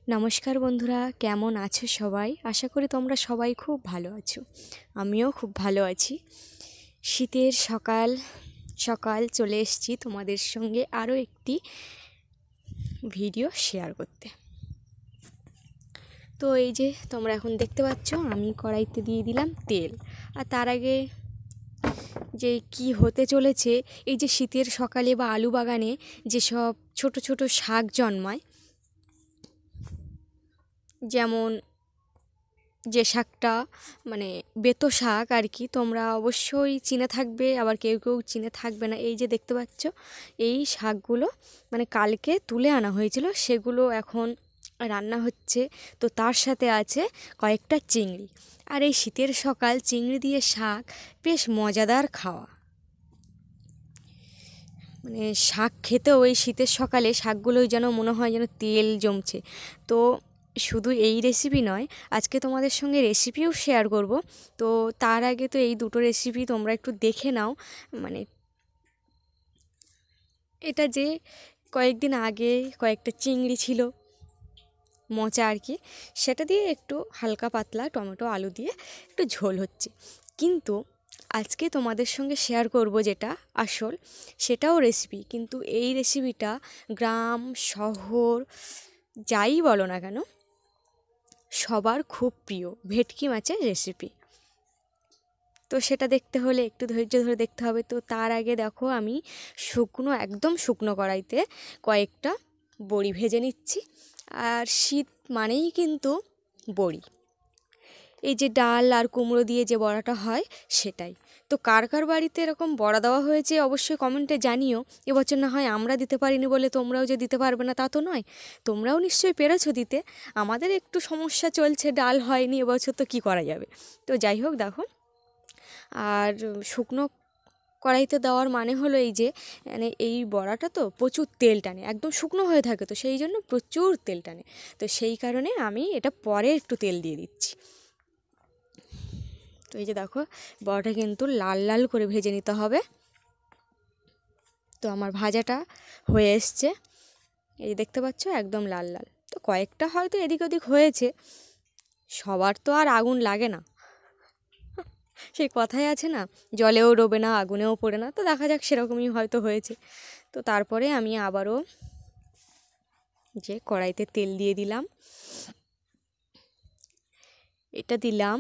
নমস্কার বন্ধুরা, কেমন আছো সবাই? আশা করি তোমরা সবাই খুব ভালো আছো। আমিও খুব ভালো আছি। শীতের সকাল সকাল চলে এসেছি তোমাদের সঙ্গে আরও একটি ভিডিও শেয়ার করতে। তো এই যে তোমরা এখন দেখতে পাচ্ছ, আমি কড়াইতে দিয়ে দিলাম তেল। আর তার আগে যে কি হতে চলেছে, এই যে শীতের সকালে বা আলু বাগানে যেসব ছোট ছোট শাক জন্মায়, যেমন যে শাকটা মানে বেতো শাক আর কি, তোমরা অবশ্যই চিনে থাকবে, আবার কেউ কেউ চিনে থাকবে না। এই যে দেখতে পাচ্ছ, এই শাকগুলো মানে কালকে তুলে আনা হয়েছিল, সেগুলো এখন রান্না হচ্ছে। তো তার সাথে আছে কয়েকটা চিংড়ি। আর এই শীতের সকাল চিংড়ি দিয়ে শাক বেশ মজাদার খাওয়া। মানে শাক খেতেও এই শীতের সকালে শাকগুলোই যেন মনে হয় যেন তেল জমছে। তো শুধু এই রেসিপি নয়, আজকে তোমাদের সঙ্গে রেসিপিও শেয়ার করব। তো তার আগে তো এই দুটো রেসিপি তোমরা একটু দেখে নাও। মানে এটা যে কয়েকদিন আগে কয়েকটা চিংড়ি ছিল মোচা আর কি, সেটা দিয়ে একটু হালকা পাতলা টমেটো আলু দিয়ে একটু ঝোল হচ্ছে। কিন্তু আজকে তোমাদের সঙ্গে শেয়ার করব যেটা আসল, সেটাও রেসিপি। কিন্তু এই রেসিপিটা গ্রাম শহর যাই বলো না কেন, সবার খুব প্রিয় ভেটকি মাছের রেসিপি। তো সেটা দেখতে হলে একটু ধৈর্য ধরে দেখতে হবে। তো তার আগে দেখো, আমি একদম শুকনো কড়াইতে কয়েকটা বড়ি ভেজে নিচ্ছি। আর শীত মানেই কিন্তু বড়ি, এই যে ডাল আর কুমড়ো দিয়ে যে বড়াটা হয় সেটাই। তো কার কার বাড়িতে এরকম বড়া দেওয়া হয়েছে অবশ্যই কমেন্টে জানিও। এবছর না হয় আমরা দিতে পারিনি বলে তোমরাও যে দিতে পারবে না তা তো নয়, তোমরাও নিশ্চয়ই পেরেছো দিতে। আমাদের একটু সমস্যা চলছে, ডাল হয়নি এবছর, তো কী করা যাবে। তো যাই হোক, দেখো। আর শুকনো কড়াইতে দেওয়ার মানে হলো এই যে, মানে এই বড়াটা তো প্রচুর তেল টানে, একদম শুকনো হয়ে থাকে, তো সেই জন্য প্রচুর তেল টানে। তো সেই কারণে আমি এটা পরে একটু তেল দিয়ে দিচ্ছি। তো এই যে দেখো, বড়াটা কিন্তু লাল লাল করে ভেজে নিতে হবে। তো আমার ভাজাটা হয়ে এসছে, এই দেখতে পাচ্ছ একদম লাল লাল। তো কয়েকটা হয়তো এদিক ওদিক হয়েছে, সবার তো আর আগুন লাগে না। সেই কথাই আছে না, জলেও ডোবে না আগুনেও পড়ে না। তো দেখা যাক, সেরকমই হয়তো হয়েছে। তো তারপরে আমি আবারও যে কড়াইতে তেল দিয়ে দিলাম, এটা দিলাম।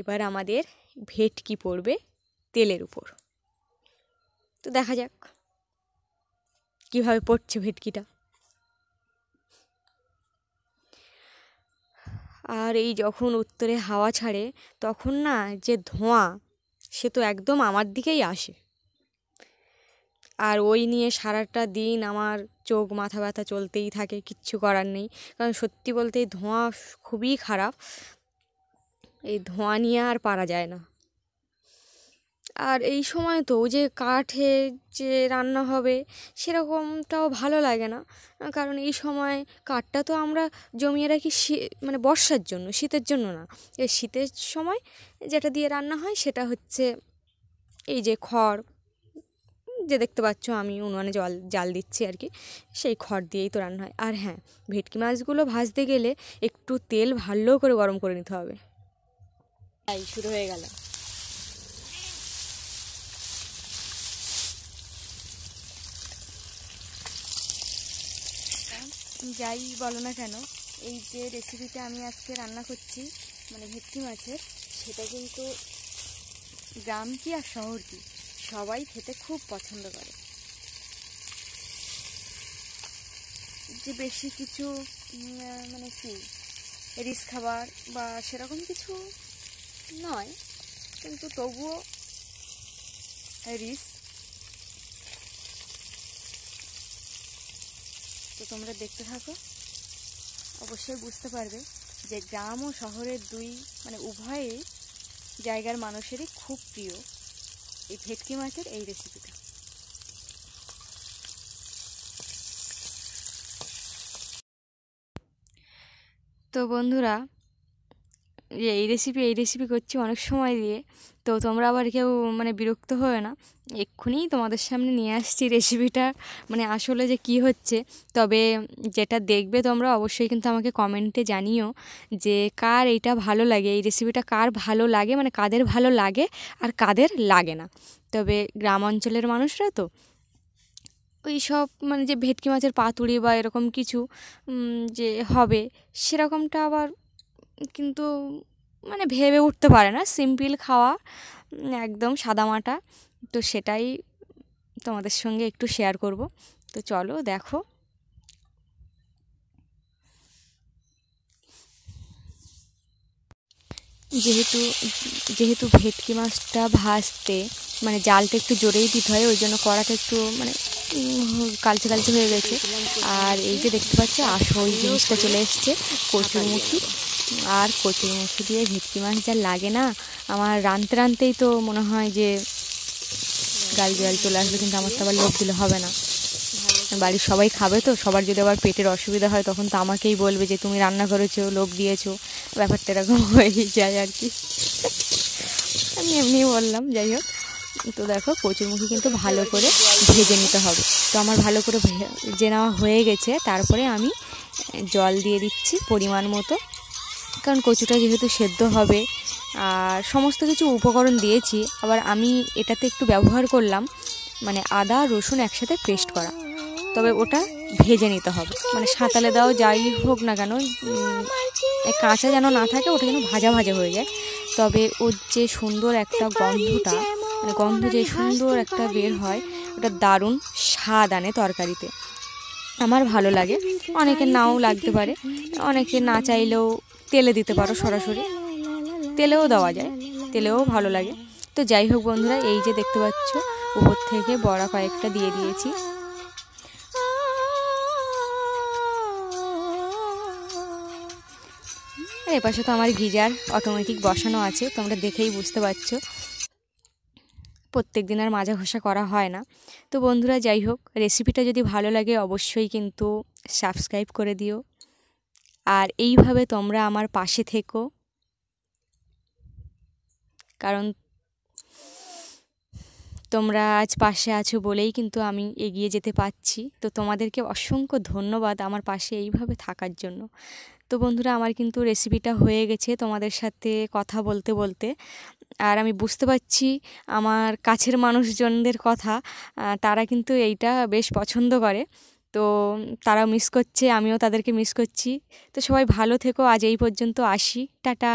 এবার আমাদের ভেটকি পড়বে তেলের উপর। তো দেখা যাক কীভাবে পড়ছে ভেটকিটা। আর এই যখন উত্তরে হাওয়া ছাড়ে, তখন না যে ধোঁয়া, সে তো একদম আমার দিকেই আসে। আর ওই নিয়ে সারাটা দিন আমার চোখ মাথা ব্যথা চলতেই থাকে, কিচ্ছু করার নেই। কারণ সত্যি বলতে এই ধোঁয়া খুবই খারাপ, এই ধোঁয়া নিয়ে আর পারা যায় না। আর এই সময় তো যে কাঠে যে রান্না হবে সেরকমটাও ভালো লাগে না। কারণ এই সময় কাঠটা তো আমরা জমিয়ে রাখি মানে বর্ষার জন্য, শীতের জন্য না। এই শীতের সময় যেটা দিয়ে রান্না হয় সেটা হচ্ছে এই যে খড়, যে দেখতে পাচ্ছ আমি উনুনে জাল দিচ্ছি আর কি, সেই খড় দিয়েই তো রান্না হয়। আর হ্যাঁ, ভেটকি মাছগুলো ভাজতে গেলে একটু তেল ভালো করে গরম করে নিতে হবে। তাই শুরু হয়ে গেল। যাই বলো না কেন, এই যে রেসিপিটা আমি আজকে রান্না করছি মানে ভেটকি মাছের, সেটা কিন্তু গ্রাম কি আর শহর কি, সবাই খেতে খুব পছন্দ করে। যে বেশি কিছু মানে কি রিচ খাবার বা সেরকম কিছু নয়, কিন্তু তবুও রিচ। তো তোমরা দেখতে থাকো, অবশ্যই বুঝতে পারবে যে গ্রাম ও শহরের মানে উভয়ই জায়গার মানুষেরই খুব প্রিয় এই ভেটকি মাছের এই রেসিপিটা। তো বন্ধুরা, যে এই রেসিপি করছি অনেক সময় দিয়ে, তো তোমরা আবার কেউ মানে বিরক্ত হয়ে না, এক্ষুনি তোমাদের সামনে নিয়ে আসছি রেসিপিটা মানে আসলে যে কি হচ্ছে। তবে যেটা দেখবে তোমরা অবশ্যই কিন্তু আমাকে কমেন্টে জানিও যে কার এইটা ভালো লাগে, এই রেসিপিটা কার ভালো লাগে, মানে কাদের ভালো লাগে আর কাদের লাগে না। তবে গ্রাম অঞ্চলের মানুষরা তো ওই সব মানে যে ভেটকি মাছের পাতুড়ি বা এরকম কিছু যে হবে সেরকমটা আবার কিন্তু মানে ভেবে উঠতে পারে না, সিম্পল খাওয়া একদম সাদামাটা। তো সেটাই তোমাদের সঙ্গে একটু শেয়ার করব। তো চলো দেখো। যেহেতু যেহেতু ভেটকি মাছটা ভাজতে মানে জালটা একটু জোরেই দিতে হয়, ওই জন্য কড়াটা একটু মানে কালচে কালচে হয়ে গেছে। আর এই যে দেখতে পাচ্ছি আসল জিনিসটা চলে এসছে, কচুরমুখী। আর কচুরমুখী দিয়ে ভেটকি মাছ যা লাগে না, আমার রাঁধতে রাঁধতেই তো মনে হয় যে গাল জল চলে আসবে, কিন্তু আমার তো আবার লোভ দিলে হবে না, বাড়ির সবাই খাবে তো। সবার যদি আবার পেটের অসুবিধা হয় তখন তো আমাকেই বলবে যে তুমি রান্না করেছো, লোভ দিয়েছো, ব্যাপারটা এরকম হয়েই যায় আর কি। আমি এমনি বললাম, যাই হোক। তো দেখো কচুরমুখী কিন্তু ভালো করে ভেজে নিতে হবে। তো আমার ভালো করে ভেজে নেওয়া হয়ে গেছে, তারপরে আমি জল দিয়ে দিচ্ছি পরিমাণ মতো, কারণ কচুটা যেহেতু সেদ্ধ হবে। আর সমস্ত কিছু উপকরণ দিয়েছি। আবার আমি এটাতে একটু ব্যবহার করলাম মানে আদা রসুন একসাথে পেস্ট করা, তবে ওটা ভেজে নিতে হবে, মানে সাঁতালে দাও যাই হোক না কেন কাঁচা যেন না থাকে, ওটা যেন ভাজা ভাজা হয়ে যায়। তবে ওর যে সুন্দর একটা গন্ধটা, মানে গন্ধ যে সুন্দর একটা বের হয়, ওটা দারুণ স্বাদ আনে তরকারিতে, আমার ভালো লাগে। অনেকের নাও লাগতে পারে, অনেকে না চাইলেও তেলে দিতে পারো, সরাসরি তেলেও দেওয়া যায়, তেলেও ভালো লাগে। তো যাই হোক বন্ধুরা, এই যে দেখতে পাচ্ছ উপর থেকে বড়া কয়েকটা দিয়ে দিয়েছি। আর এপাশে তো আমার গিজার অটোমেটিক বসানো আছে, তোমরা দেখেই বুঝতে পারছো প্রত্যেক দিন আর মাজা ঘষা করা হয় না। তো বন্ধুরা যাই হোক, রেসিপিটা যদি ভালো লাগে অবশ্যই কিন্তু সাবস্ক্রাইব করে দিও, আর এইভাবে তোমরা আমার পাশে থেকো, কারণ তোমরা আজ পাশে আছো বলেই কিন্তু আমি এগিয়ে যেতে পারছি। তো তোমাদেরকে অসংখ্য ধন্যবাদ আমার পাশে এইভাবে থাকার জন্য। তো বন্ধুরা আমার কিন্তু রেসিপিটা হয়ে গেছে তোমাদের সাথে কথা বলতে বলতে, আর আমি বুঝতে পারছি আমার কাছের মানুষজনদের কথা, তারা কিন্তু এইটা বেশ পছন্দ করে। তো তারাও মিস করছে, আমিও তাদেরকে মিস করছি। তো সবাই ভালো থেকো, আজ এই পর্যন্ত আসি, টাটা।